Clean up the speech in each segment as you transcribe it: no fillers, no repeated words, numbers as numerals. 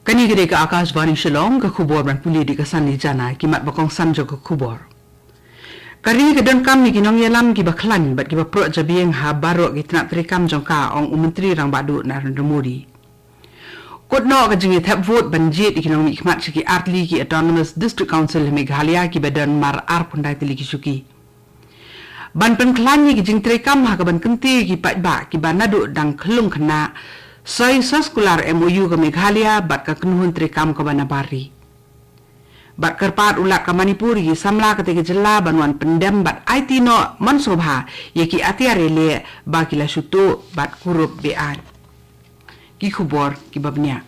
Kani gede ke Akashvani Shillong ke kubor ban puli di kesan di jana kimat bakong sanjo ke kubor. Kari ke dan kami kinong yalam ki baklan bat ki bapro jabieng ha barok ki tnak trikam jongka ong menteri rang badu Narendra Modi. Kotno ke jingi tap vote banjit kinong mikmat siki artli ki Autonomous District Council Meghalaya ki badan mar ar pundai tili ki suki. Ban penklan ki jing trikam ha ke ban kenti ki pat ba ki banadu dang kelung kena Soi soskular MOU ke Meghalaya bat ke kenuhun trikam ke Banabari. Bat kerpat ulak ke Manipuri samla ketika jela banuan pendam bat IT no mansobha yaki atiare le bakila syutu bat kurup bean. Ki kubor ki babnya.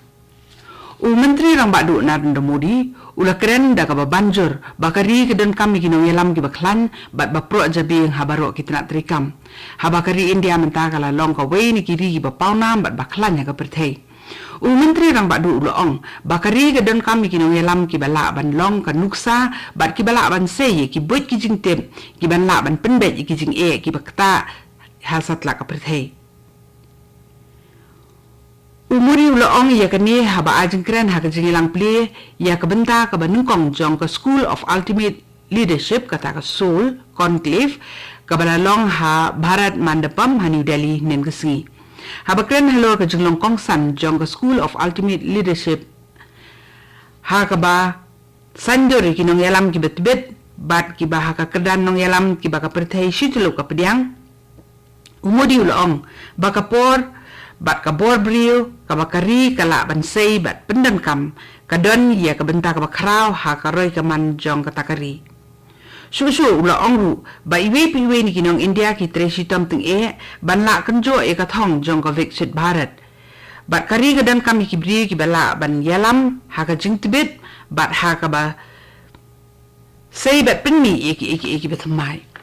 Menteri rang badu Narendra Modi ula keren da ka banjur bakari ke dan kami kinong yalam ki baklan bat bapro jabi yang habaro kita nak trikam. Habakari India mentakala long ka wei ni kiri ki bapauna bat baklan ya ka perthei. Menteri rang badu ulaong bakari ke dan kami kinong yalam ki bala ban long ka nuksa bat ki bala ban sei ki boit ki jing tem ki ban la ban penbet ki jing ki bakta hasat la ka perthei. Umuri ulaong ya kani haba ajeng keren ha kajing ilang pli ya kebenta ka banungkong jong ka School of Ultimate Leadership kata ka Seoul Conclave ka balalong ha Bharat Mandapam ha New Delhi nen kesengi. Haba keren halo ka jinglong kongsan jong ka School of Ultimate Leadership ha ka ba sanjori kinong yalam ki betbet bat ki ba ha ka kedan nong yalam ki ba ka perthai shitlo ka pediang. Umuri ulaong ba ka por bat ka borbrio ka bakari kala bansei bat pendan kam kadon ya ka benta ka bakrau ha ka roi ka man jong ka takari su ula ongru ba iwe piwe ni kinong India ki treshi tom ting ban la kanjo ka thong jong ka Viksit Bharat bat kari ka dan kam ki bri ki bala ban yalam ha ka jing tibet bat ha ka ba sei bat penmi eki betmai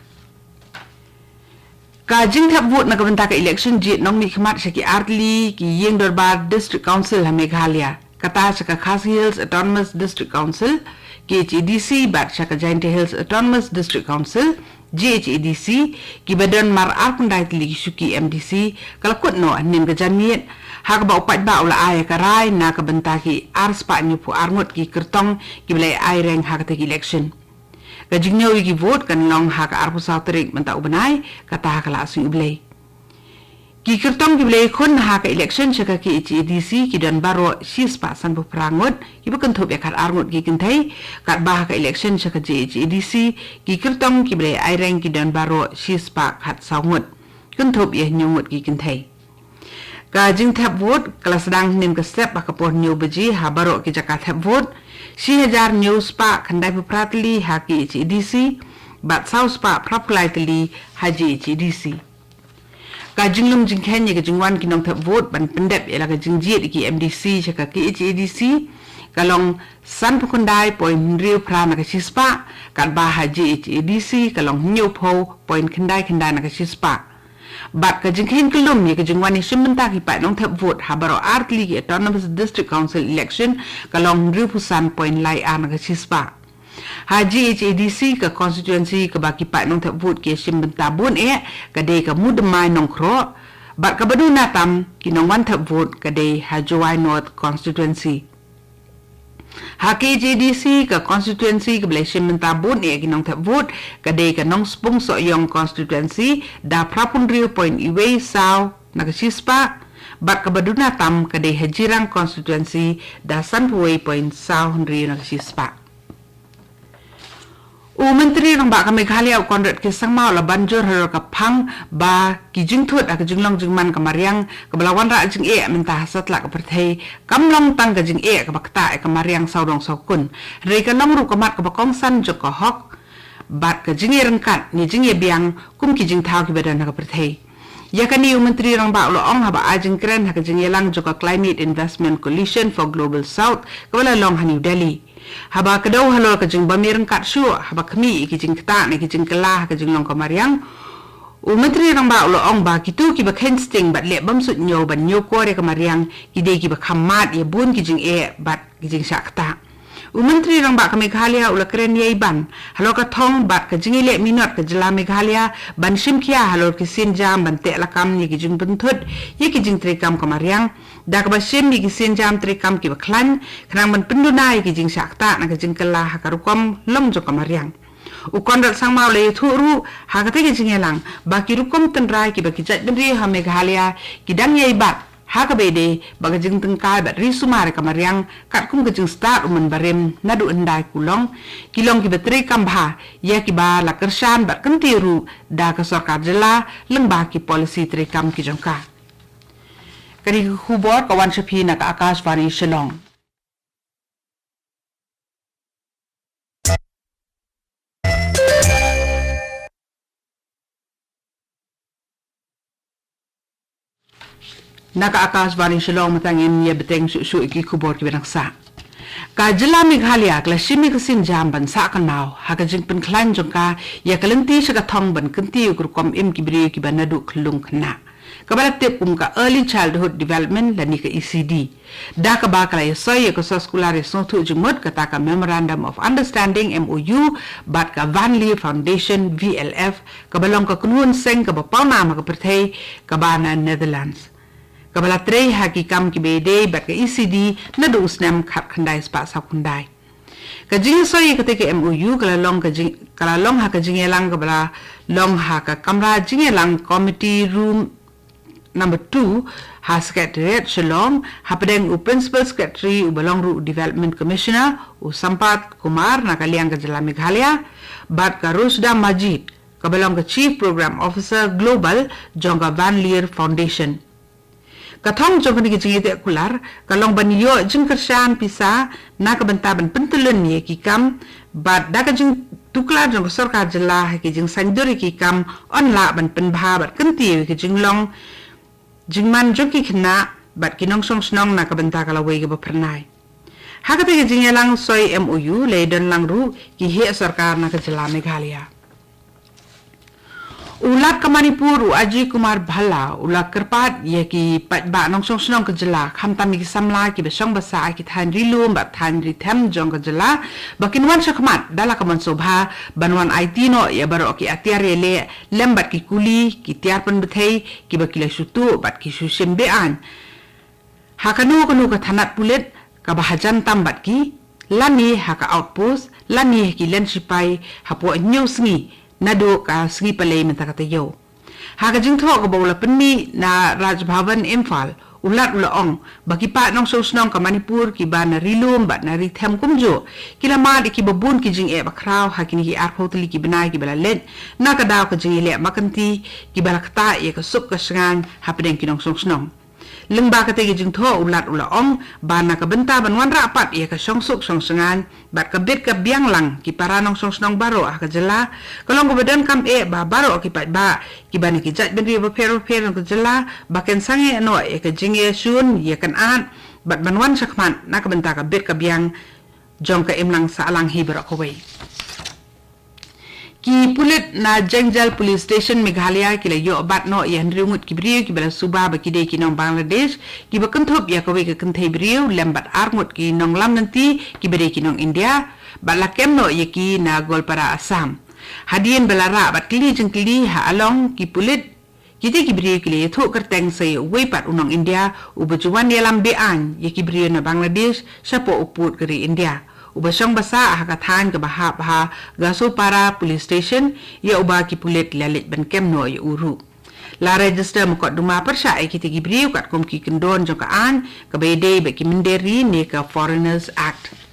Kajing thap vote na kabenta ka election jit nong mikmat saki artli ki yeng dorbar district council ha Meghalaya kata saka Khasi Hills Autonomous District Council KHADC bat saka Jaintia Hills Autonomous District Council GHADC ki badan mar arpundai tili suki MDC kalakut no nim ka janmiet ha ka ba upat ba ula ay karai na kabenta ki arspa ni pu arngot ki kertong ki belai ay reng ha ka election Kajingnya wiki vote kan long hak arpu sauterik menta ubenai kata hak la asing ublay. Ki kertong ki blay kun hak election saka ki HADC ki dan baro sispa san bu prangot ki bukan thop ya kat arngot ki kentai kat bah hak election saka HADC ki kertong ki blay aireng ki dan baro sispa kat saungot kenthop ya nyungut ki kentai. Kajing tap vote kelas sedang nim ke step bakapor new beji ha baro ki jaka tap vote 4,000 news pa kandai pratli haki HADC bat saus pa praplai tli haji HADC kajinglum jingkhen ye kajingwan kinong thap vote ban pendep ela kajingjit ki MDC chaka ki HADC kalong san pukundai point riu prana ka sispa kat ba haji HADC kalong new po point kandai na ka sispa bat kajingkhen kelum ye kajingwan ni simbenta ki pa nong thap vote habaro artli ki Autonomous District Council election kalong ripusan point lai an ka sispa haji HADC ka constituency ka baki pa nong thap vote ki simbenta bun kadai ka mudmai nong kro bat ka baduna tam kinong wan thap vote kadai hajwai North constituency Haki HADC ka constituency ka belai simbenta bun kinong thap vote kadai ka nong spung so yong constituency da prapun riu point iway saw nagasispa bat ka baduna tam kadai hajirang constituency da sanpuway point saw riu nagasispa Menteri rang ba ka Meghalaya Konrad ke sangmau la banjur haro ka phang ba ki jingthut ka jinglong jingman ka mariang ka balawan ra jing menta hasat la ka perthei kamlong tang ka jing ka bakta ka mariang saudong saukun re ka nong ru ka mat ka bakong san jo ka hok bat ka jing rengkat ni jing biang kum ki jing thau ki badan ka perthei ya kani menteri rang ba lo ong haba ajing kren ha ka jing yelang jo ka Climate Investment Coalition for Global South ka bala long ha New Delhi haba kadau halo ka jing bamireng kat shu haba kami ki jing kata ni ki jing kelah ka jing long ka mariang menteri rang ba lo ong ba kitu ki ba kensting bat le bam sut nyo ban nyo ko re ka mariang ki de ki ba khamat ye bun ki jing bat ki jing sakta Menteri rang bak Meghalaya ula keren yai ban halor ka thong bat ka jingile minot ka jela Meghalaya ban shimkia halor ki sinjam ban te lakam ni ki jing benthut ye ki jing trikam kamariang da ka ba shim ni ki sinjam trikam ki ba klan khnang ban pendunai ki jing sakta na ka jing kala ha karukom lom jo kamariang ukon rat sang mau le thuru ha ka te ki jingelang ba ki rukom tenrai ki ba ki jat benri ha Meghalaya ki dang yai bat haka bede baga jing tengkai bat risumare kamariang kat kum ke jing start umen barem nadu endai kulong kilong ki betri kambha ya ki ba la kersan bat kentiru da ka sarkar jela lengba ki policy tri kam ki jongka kari khubor kawan shapi na ka Akashvani Shillong Naka Akashvani Shillong matangin ya beteng su iki kubor ki benaksa. Ka jela Meghalaya kla shimi kasin jam ban sa kanau ha ka jing pen klan jongka ya kalenti sa ka thong ban kenti ukur kom im ki bri ki banadu khlung khna. Ka bala tip ka early childhood development la ni ka ECD. Da ka ba kala soy ya ka soskulare so thu jumot ka ta ka memorandum of understanding MOU bat ka Van Lee Foundation VLF ka balong ka kunun seng ka ba pauna ma ka perthei ka ba na Netherlands. Kabala trei haki kam ki bede bat ke ECD na do usnam khat khandai spa sa khandai ka jing soi ka te ke MOU kala long ha ka jing elang kabala long ha ka kamra jing elang committee room number 2 ha secretariat Shillong ha pedeng u principal secretary u balong ru development commissioner u Sampat Kumar na kaliang ka jela Meghalaya bat ka Rusda Majid kabalong ka chief program officer global jongga Van Leer Foundation Kathong jong ni jingi te kular kalong banyo jing kersan pisa na ka banta ban pentulun ye ki kam bat da ka jing tuklar jong sarkar jela ki jing sanduri ki kam on la ban pen bha bat kenti ki jing long jing man jong ki khna bat ki nong song snong na ka banta kala we ge ba pranai ha ka te ki jing lang soi MOU le don lang ru ki he sarkar na ka jela Meghalaya Ulat ka Manipur u Aji Kumar Bhala ulak kerpat ye ki pat ba nong song snong ka jela kham tam ki samla ki besong basa ki than rilum ba than ri them jong ka jela bakin wan shakmat dala ka man sobha banwan IT no ya baro ki atiar le lembat ki kuli ki tiar pen bethei ki bakila sutu bat ki susim be an hakanu ka thanat pulet ka bahajan tambat ki lani haka outpost lani ki len sipai hapo news ni nado ka sri palay mentakatayo. Haka jing tho ka bawla penni na Raj Bhavan Imphal ulat ulaong bagi pa nong sosnong ka Manipur ki ba na rilum ba na rithem kumjo kila ma di ki babun ki jing e bakraw hakini ki arkhotli ki binai ki balalet na ka daw ka jing ile makanti ki balakta e ka sup ka sngan hapdeng ki nong sosnong lengba ka te jing tho ulat ulaong ba na ka benta banwan rapat e ka songsuk songsengan bat ka bet ka biang lang ki paranong songsnong baro ka jela kalong ko badan kam e ba baro ki pat ba ki bani ki jat benri ba pero ka jela baken sange no e ka jing e sun ye kan an bat banwan sakman na ka benta ka bet ka biang jong ka imlang sa alang hibra ko we ki pulit na Jengjal police station Meghalaya kila yo bat no yan ringut ki brio ki bala suba ba ki de ki nong Bangladesh ki ba kenthop ya ko we ka kenthai brio lembat arngut ki nong lam nanti ki bade ki nong India ba la kem no ye ki na Golpara Assam hadien belara bat kili jeng kili ha along ki pulit kita ki brio ki le tho kerteng se we pat unong India u bajuan ye lam be an ye ki brio na Bangladesh sapo uput keri India ubasong basa hakathan ka bahap ha gaso para police station ya uba ki pulit lalit ban kem no ya uru la register mo kod duma persya ai kiti gibriu kat kom ki kendon jong ka an ka bede be ki minderi ne ka Foreigners Act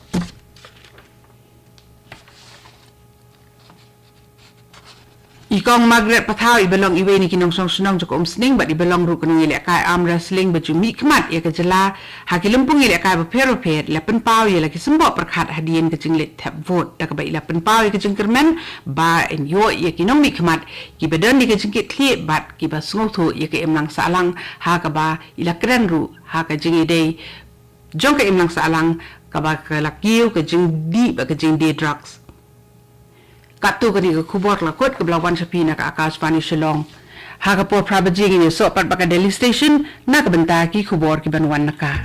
Ikong Margaret Pathau ibelong iwe ni kinong song sunong joko umsning bat ibelong ru kunung ile kai arm wrestling baju mikmat ya ke jela hakilumpung ile kai bapero pet lapen pau ya lagi sembo perkhat hadien ke jinglet tap vote da ka ba ilapen pau ya ke jingkermen ba en yo ya kinong mikmat ki bedan di ke jingkit kli bat ki ba sungthu ya ke emlang salang ha ka ba ila kren ru ha ka jingi dei jong ke emlang salang ka ba ka lakiu ke jing di ba ke jing di drugs Katu kani ke kubor lakot ke belawan sapina ke Akashvani Shillong. Haka po prabajing ini so pat baka Delhi Station na kabenta ki kubor ki banwan naka.